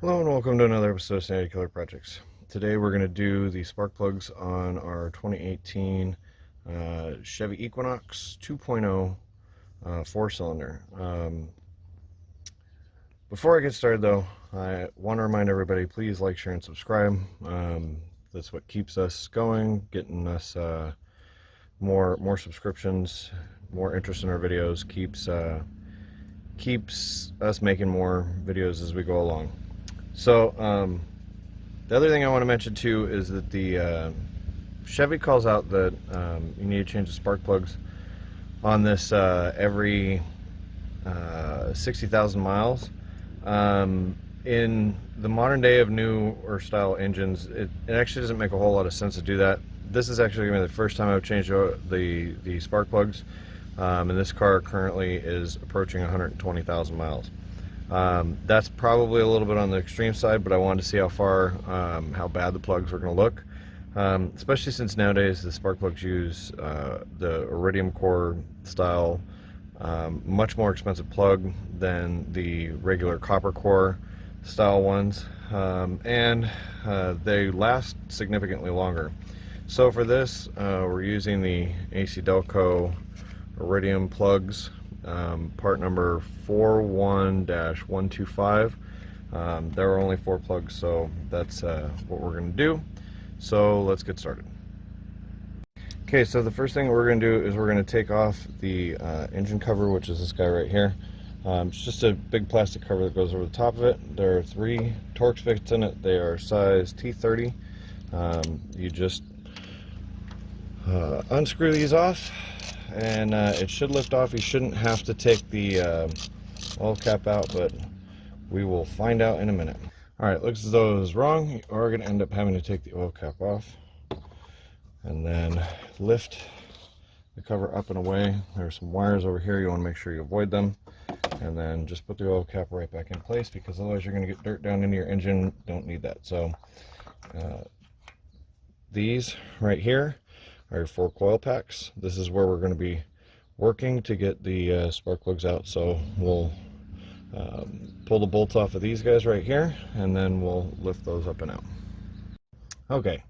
Hello and welcome to another episode of Sanity Killer Projects. Today we're going to do the spark plugs on our 2018 Chevy Equinox 2.0 4-cylinder. Before I get started though, I want to remind everybody, please like, share, and subscribe. That's what keeps us going, getting us more subscriptions, more interest in our videos, keeps us making more videos as we go along. So, the other thing I want to mention too is that the Chevy calls out that you need to change the spark plugs on this every 60,000 miles. In the modern day of newer style engines, it actually doesn't make a whole lot of sense to do that. This is actually going to be the first time I've changed the spark plugs, and this car currently is approaching 120,000 miles. That's probably a little bit on the extreme side, but I wanted to see how bad the plugs were going to look, especially since nowadays the spark plugs use the iridium core style, much more expensive plug than the regular copper core style ones, and they last significantly longer. So for this, we're using the AC Delco iridium plugs. Part number 41-125. There are only 4 plugs, so that's what we're going to do. So let's get started. Okay, so the first thing we're going to do is we're going to take off the engine cover, which is this guy right here. It's just a big plastic cover that goes over the top of it. There are 3 Torx fits in it. They are size T30. You just unscrew these off, and it should lift off. You shouldn't have to take the oil cap out, but we will find out in a minute. Alright, looks as though it was wrong. You are going to end up having to take the oil cap off and then lift the cover up and away. There are some wires over here. You want to make sure you avoid them, and then just put the oil cap right back in place, because otherwise you're going to get dirt down into your engine. Don't need that. So these right here are your 4 coil packs. This is where we're going to be working to get the spark plugs out. So we'll pull the bolts off of these guys right here, and then we'll lift those up and out. Okay,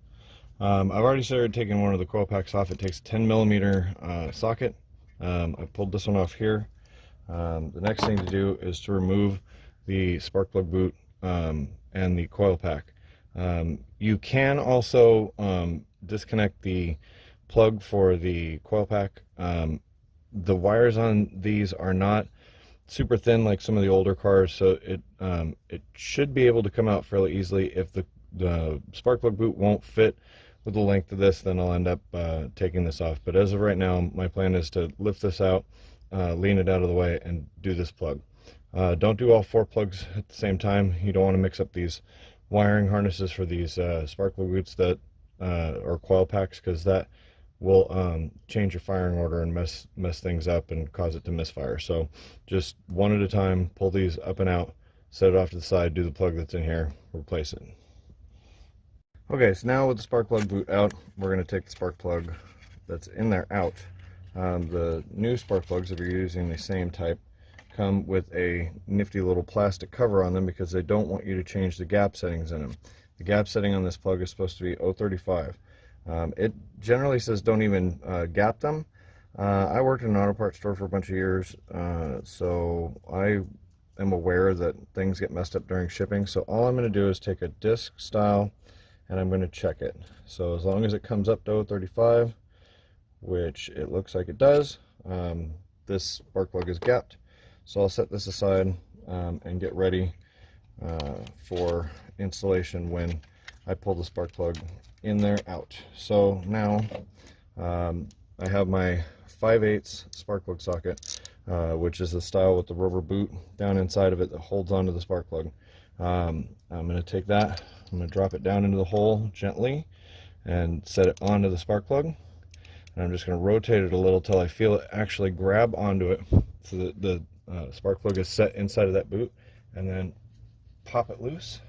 I've already started taking one of the coil packs off. It takes a 10mm socket. I pulled this one off here. The next thing to do is to remove the spark plug boot and the coil pack. You can also disconnect the plug for the coil pack. The wires on these are not super thin like some of the older cars, so it should be able to come out fairly easily. If the spark plug boot won't fit with the length of this, then I'll end up taking this off. But as of right now, my plan is to lift this out, lean it out of the way, and do this plug. Don't do all 4 plugs at the same time. You don't want to mix up these wiring harnesses for these spark plug boots that or coil packs, because that will change your firing order and mess things up and cause it to misfire. So just one at a time, pull these up and out, set it off to the side, do the plug that's in here, replace it. Okay, so now with the spark plug boot out, we're going to take the spark plug that's in there out. The new spark plugs, if you're using the same type, come with a nifty little plastic cover on them, because they don't want you to change the gap settings in them. The gap setting on this plug is supposed to be 0.35. It generally says don't even gap them. I worked in an auto parts store for a bunch of years, so I am aware that things get messed up during shipping. So all I'm going to do is take a disc style, and I'm going to check it. So as long as it comes up to 0.35, which it looks like it does, this spark plug is gapped. So I'll set this aside and get ready for installation when I pull the spark plug in there out. So now I have my 5/8 spark plug socket, which is the style with the rubber boot down inside of it that holds onto the spark plug. I'm going to take that, I'm going to drop it down into the hole gently and set it onto the spark plug, and I'm just going to rotate it a little till I feel it actually grab onto it, so that the spark plug is set inside of that boot, and then pop it loose.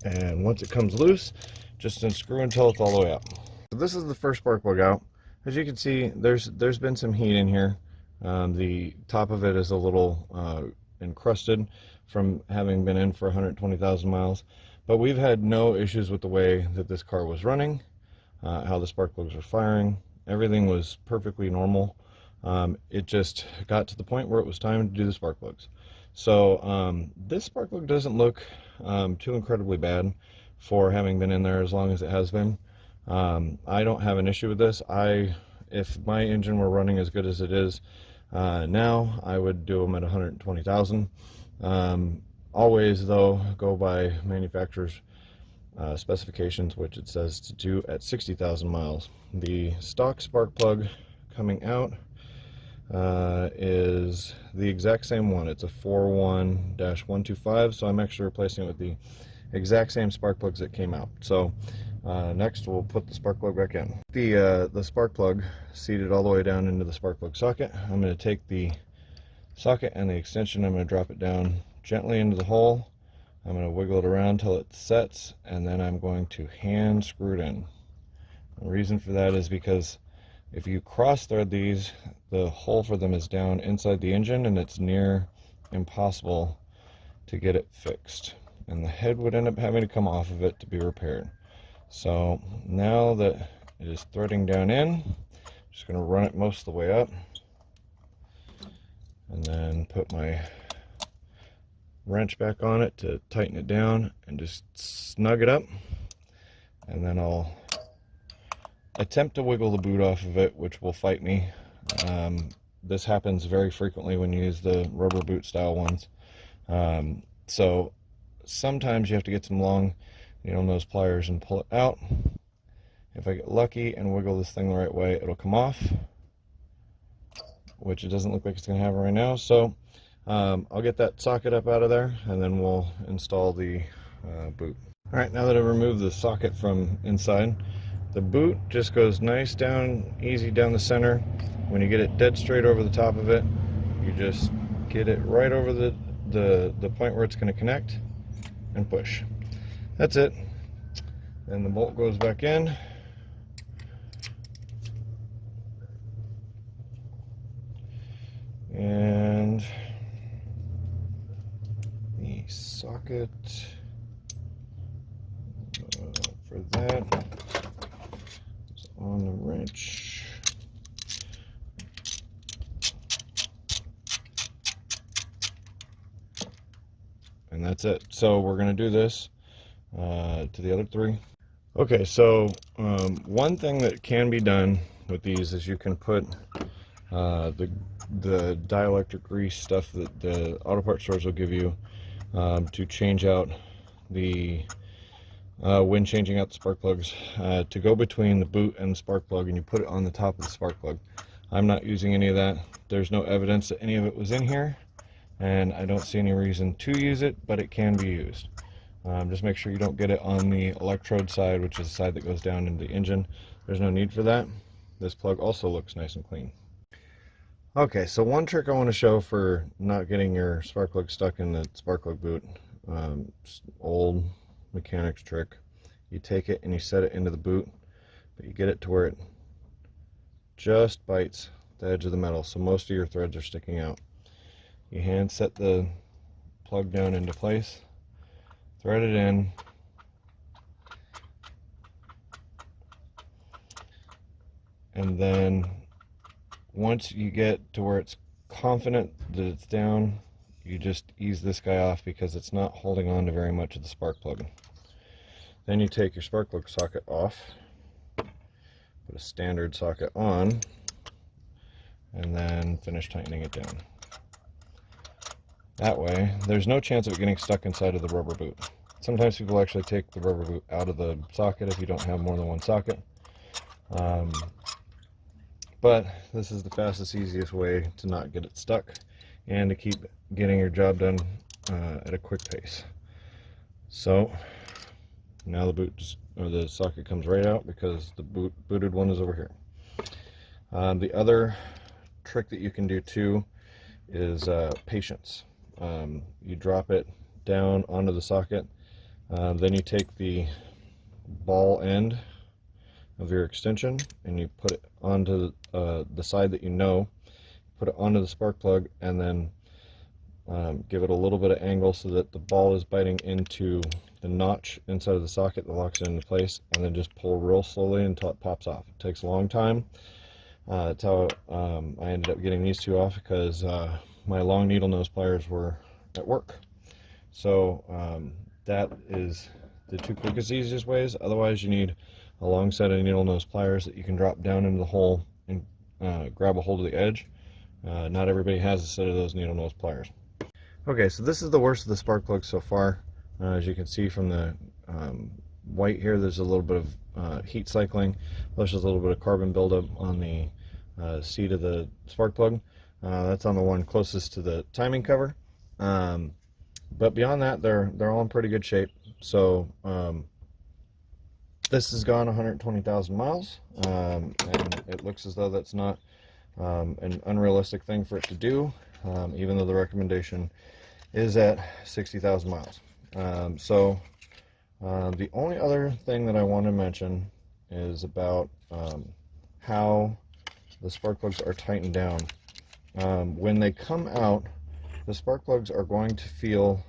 And once it comes loose, just unscrew until it's all the way out. So this is the first spark plug out. As you can see, there's been some heat in here. The top of it is a little encrusted from having been in for 120,000 miles. But we've had no issues with the way that this car was running, how the spark plugs were firing. Everything was perfectly normal. It just got to the point where it was time to do the spark plugs. So this spark plug doesn't look too incredibly bad for having been in there as long as it has been. I don't have an issue with this. If my engine were running as good as it is now, I would do them at 120,000. Always, though, go by manufacturer's specifications, which it says to do at 60,000 miles. The stock spark plug coming out is the exact same one. It's a 41-125, so I'm actually replacing it with the exact same spark plugs that came out. So next we'll put the spark plug back in. The spark plug seated all the way down into the spark plug socket. I'm going to take the socket and the extension, I'm going to drop it down gently into the hole. I'm going to wiggle it around till it sets, and then I'm going to hand screw it in. The reason for that is because if you cross thread these, the hole for them is down inside the engine, and it's near impossible to get it fixed, and the head would end up having to come off of it to be repaired. So now that it is threading down in, I'm just going to run it most of the way up, and then put my wrench back on it to tighten it down and just snug it up. And then I'll attempt to wiggle the boot off of it, which will fight me. This happens very frequently when you use the rubber boot style ones. So sometimes you have to get some long needle nose pliers and pull it out. If I get lucky and wiggle this thing the right way, it'll come off, which it doesn't look like it's going to have right now. So I'll get that socket up out of there, and then we'll install the boot. Alright, now that I've removed the socket from inside, the boot just goes nice down, easy down the center. When you get it dead straight over the top of it, you just get it right over the point where it's going to connect and push. That's it. Then the bolt goes back in. And the socket for that is on the wrench. And that's it. So we're going to do this to the other three. Okay, so one thing that can be done with these is you can put the dielectric grease stuff that the auto parts stores will give you to change out the when changing out the spark plugs to go between the boot and the spark plug, and you put it on the top of the spark plug. I'm not using any of that. There's no evidence that any of it was in here, and I don't see any reason to use it, but it can be used. Just make sure you don't get it on the electrode side, which is the side that goes down into the engine. There's no need for that. This plug also looks nice and clean. Okay, so one trick I want to show for not getting your spark plug stuck in the spark plug boot, old mechanics trick. You take it and you set it into the boot, but you get it to where it just bites the edge of the metal, so most of your threads are sticking out. You hand set the plug down into place, thread it in, and then once you get to where it's confident that it's down, you just ease this guy off because it's not holding on to very much of the spark plug. Then you take your spark plug socket off, put a standard socket on, and then finish tightening it down. That way, there's no chance of it getting stuck inside of the rubber boot. Sometimes people actually take the rubber boot out of the socket if you don't have more than one socket. But this is the fastest, easiest way to not get it stuck and to keep getting your job done at a quick pace. So now the boot or the socket comes right out because the booted one is over here. The other trick that you can do too is patience. You drop it down onto the socket, then you take the ball end of your extension and you put it onto the side that you know, put it onto the spark plug, and then give it a little bit of angle so that the ball is biting into the notch inside of the socket that locks it into place, and then just pull real slowly until it pops off. It takes a long time. That's how I ended up getting these two off, because my long needle nose pliers were at work. So that is the two quickest, easiest ways. Otherwise, you need a long set of needle nose pliers that you can drop down into the hole and grab a hold of the edge. Not everybody has a set of those needle nose pliers. Okay, so this is the worst of the spark plugs so far. As you can see from the white here, there's a little bit of heat cycling. There's a little bit of carbon buildup on the seat of the spark plug. That's on the one closest to the timing cover. But beyond that, they're all in pretty good shape. So this has gone 120,000 miles, and it looks as though that's not an unrealistic thing for it to do, even though the recommendation is at 60,000 miles. The only other thing that I want to mention is about how the spark plugs are tightened down. When they come out, the spark plugs are going to feel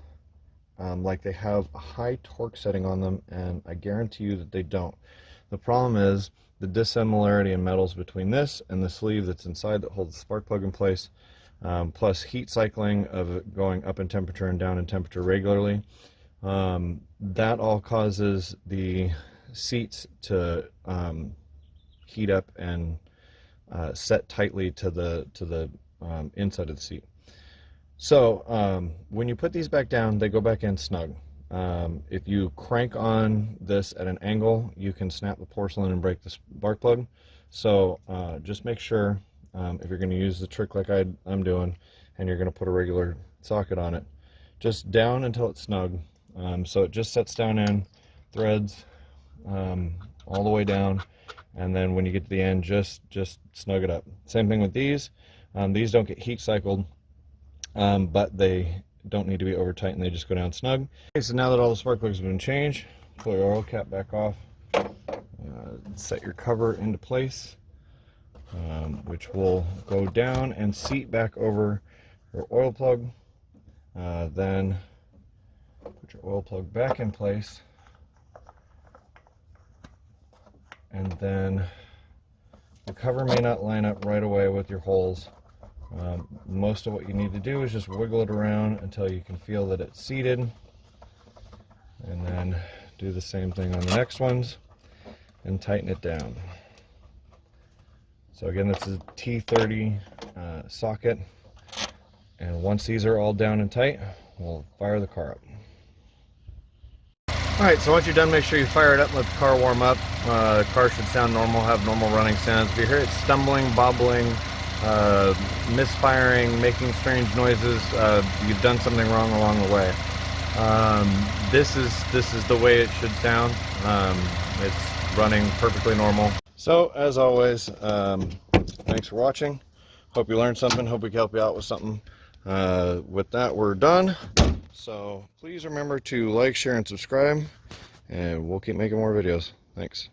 like they have a high torque setting on them, and I guarantee you that they don't. The problem is the dissimilarity in metals between this and the sleeve that's inside that holds the spark plug in place, plus heat cycling of it going up in temperature and down in temperature regularly. That all causes the seats to heat up and set tightly to the inside of the seat. So when you put these back down, they go back in snug. If you crank on this at an angle, you can snap the porcelain and break the spark plug. So just make sure, if you're going to use the trick like I'm doing, and you're going to put a regular socket on it, just down until it's snug. So it just sets down in, threads all the way down, and then when you get to the end, just snug it up. Same thing with these. These don't get heat cycled, but they don't need to be over tight, and they just go down snug. Okay, so now that all the spark plugs have been changed, pull your oil cap back off, set your cover into place, which will go down and seat back over your oil plug. Then put your oil plug back in place, and then the cover may not line up right away with your holes. Most of what you need to do is just wiggle it around until you can feel that it's seated, and then do the same thing on the next ones and tighten it down. So again, this is a T30 socket, and once these are all down and tight, we'll fire the car up. Alright, so once you're done, make sure you fire it up and let the car warm up. The car should sound normal, have normal running sounds. If you hear it stumbling, bobbling, misfiring, making strange noises, you've done something wrong along the way. This is the way it should sound. It's running perfectly normal. So as always, thanks for watching. Hope you learned something. Hope we can help you out with something. With that, we're done. So please remember to like, share, and subscribe, and we'll keep making more videos. Thanks.